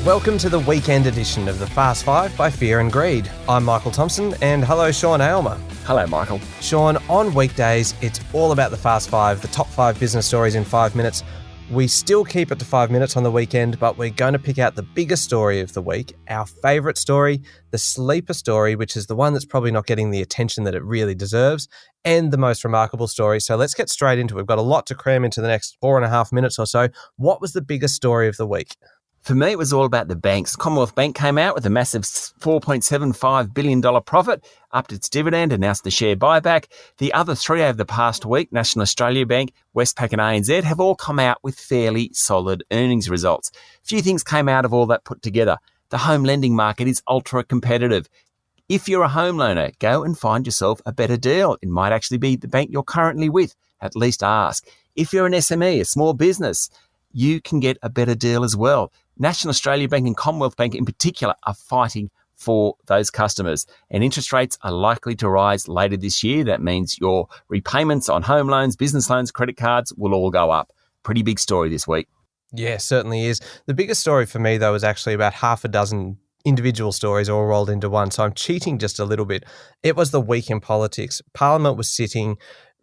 Welcome to the weekend edition of the Fast Five by Fear and Greed. I'm Michael Thompson, and hello, Sean Aylmer. Hello, Michael. Sean, on weekdays, it's all about the Fast Five, the top 5 business stories in 5 minutes. We still keep it to 5 minutes on the weekend, but we're going to pick out the biggest story of the week, our favourite story, the sleeper story, which is the one that's probably not getting the attention that it really deserves, and the most remarkable story. So let's get straight into it. We've got a lot to cram into the next 4.5 minutes or so. What was the biggest story of the week? For me, it was all about the banks. Commonwealth Bank came out with a massive $4.75 billion profit, upped its dividend, announced the share buyback. The other three over the past week, National Australia Bank, Westpac and ANZ, have all come out with fairly solid earnings results. A few things came out of all that put together. The home lending market is ultra competitive. If you're a home loaner, go and find yourself a better deal. It might actually be the bank you're currently with. At least ask. If you're an SME, a small business, you can get a better deal as well. National Australia Bank and Commonwealth Bank in particular are fighting for those customers, and interest rates are likely to rise later this year. That means your repayments on home loans, business loans, credit cards will all go up. Pretty big story this week. Yeah, certainly is. The biggest story for me, though, is actually about half a dozen individual stories all rolled into one. So I'm cheating just a little bit. It was the week in politics. Parliament was sitting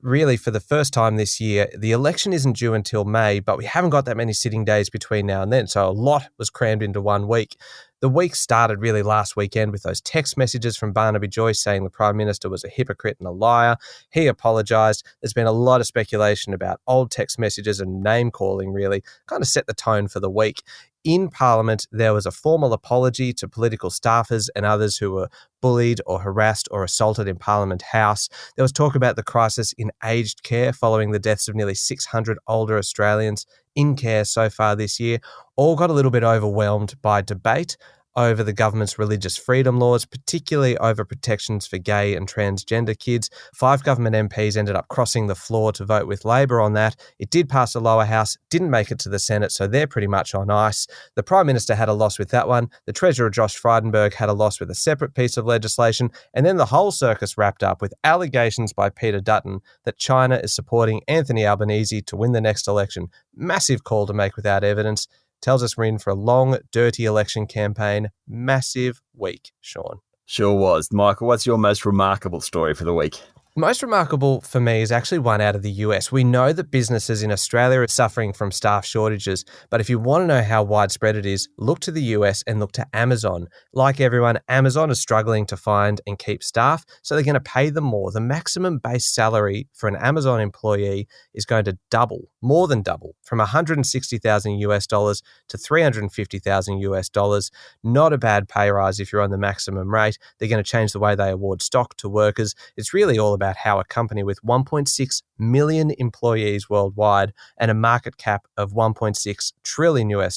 really for the first time this year. The election isn't due until May, but we haven't got that many sitting days between now and then. So a lot was crammed into 1 week. The week started really last weekend with those text messages from Barnaby Joyce saying the Prime Minister was a hypocrite and a liar. He apologised. There's been a lot of speculation about old text messages and name calling really kind of set the tone for the week. In Parliament, there was a formal apology to political staffers and others who were bullied or harassed or assaulted in Parliament House. There was talk about the crisis in aged care following the deaths of nearly 600 older Australians in care so far this year. All got a little bit overwhelmed by debate over the government's religious freedom laws, particularly over protections for gay and transgender kids. 5 government MPs ended up crossing the floor to vote with Labor on that. It did pass the lower house, didn't make it to the Senate, so they're pretty much on ice. The Prime Minister had a loss with that one. The Treasurer, Josh Frydenberg, had a loss with a separate piece of legislation. And then the whole circus wrapped up with allegations by Peter Dutton that China is supporting Anthony Albanese to win the next election. Massive call to make without evidence. Tells us we're in for a long, dirty election campaign. Massive week, Sean. Sure was. Michael, what's your most remarkable story for the week? Most remarkable for me is actually one out of the US. We know that businesses in Australia are suffering from staff shortages, but if you want to know how widespread it is, look to the US and look to Amazon. Like everyone, Amazon is struggling to find and keep staff, so they're going to pay them more. The maximum base salary for an Amazon employee is going to double, more than double, from $160,000 to $350,000. Not a bad pay rise if you're on the maximum rate. They're going to change the way they award stock to workers. It's really all about how a company with 1.6 million employees worldwide and a market cap of $1.6 trillion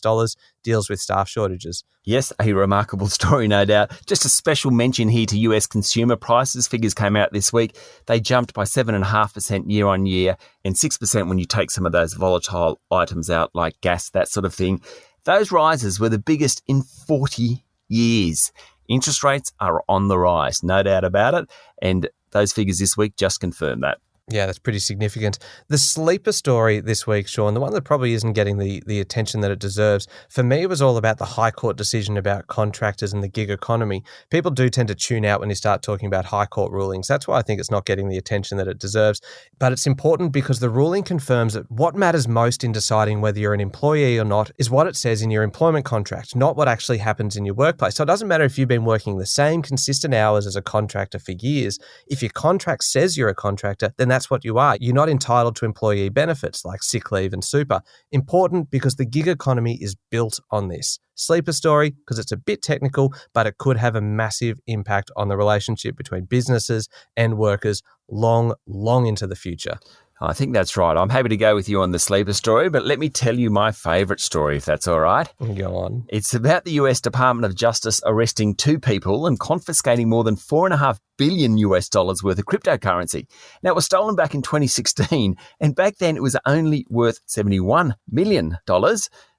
deals with staff shortages. Yes, a remarkable story, no doubt. Just a special mention here to US consumer prices. Figures came out this week. They jumped by 7.5% year on year and 6% when you take some of those volatile items out like gas, that sort of thing. Those rises were the biggest in 40 years. Interest rates are on the rise, no doubt about it. And those figures this week just confirm that. Yeah, that's pretty significant. The sleeper story this week, Sean, the one that probably isn't getting the attention that it deserves, for me it was all about the High Court decision about contractors and the gig economy. People do tend to tune out when you start talking about High Court rulings. That's why I think it's not getting the attention that it deserves. But it's important because the ruling confirms that what matters most in deciding whether you're an employee or not is what it says in your employment contract, not what actually happens in your workplace. So it doesn't matter if you've been working the same consistent hours as a contractor for years. If your contract says you're a contractor, then that's what you are. You're not entitled to employee benefits like sick leave and super. Important because the gig economy is built on this. Sleeper story because it's a bit technical, but it could have a massive impact on the relationship between businesses and workers long, long into the future. I think that's right. I'm happy to go with you on the sleeper story, but let me tell you my favourite story, if that's all right. Go on. It's about the US Department of Justice arresting 2 people and confiscating more than $4.5 billion worth of cryptocurrency. Now, it was stolen back in 2016, and back then it was only worth $71 million.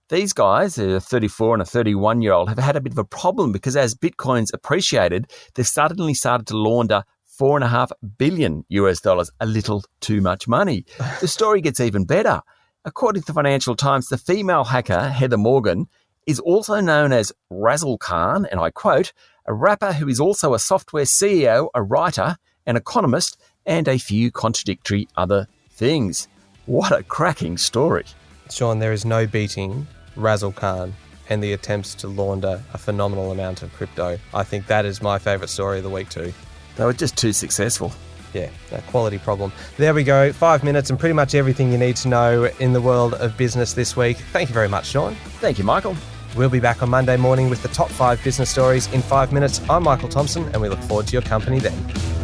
These guys, a 34 and a 31-year-old, have had a bit of a problem because as Bitcoin's appreciated, they've suddenly started to launder $4.5 billion, a little too much money. The story gets even better. According to the Financial Times, the female hacker, Heather Morgan, is also known as Razzle Khan, and I quote, a rapper who is also a software CEO, a writer, an economist, and a few contradictory other things. What a cracking story. Sean, there is no beating Razzle Khan and the attempts to launder a phenomenal amount of crypto. I think that is my favourite story of the week too. They were just too successful. Yeah, a quality problem. There we go. 5 minutes and pretty much everything you need to know in the world of business this week. Thank you very much, Sean. Thank you, Michael. We'll be back on Monday morning with the top 5 business stories in 5 minutes. I'm Michael Thompson, and we look forward to your company then.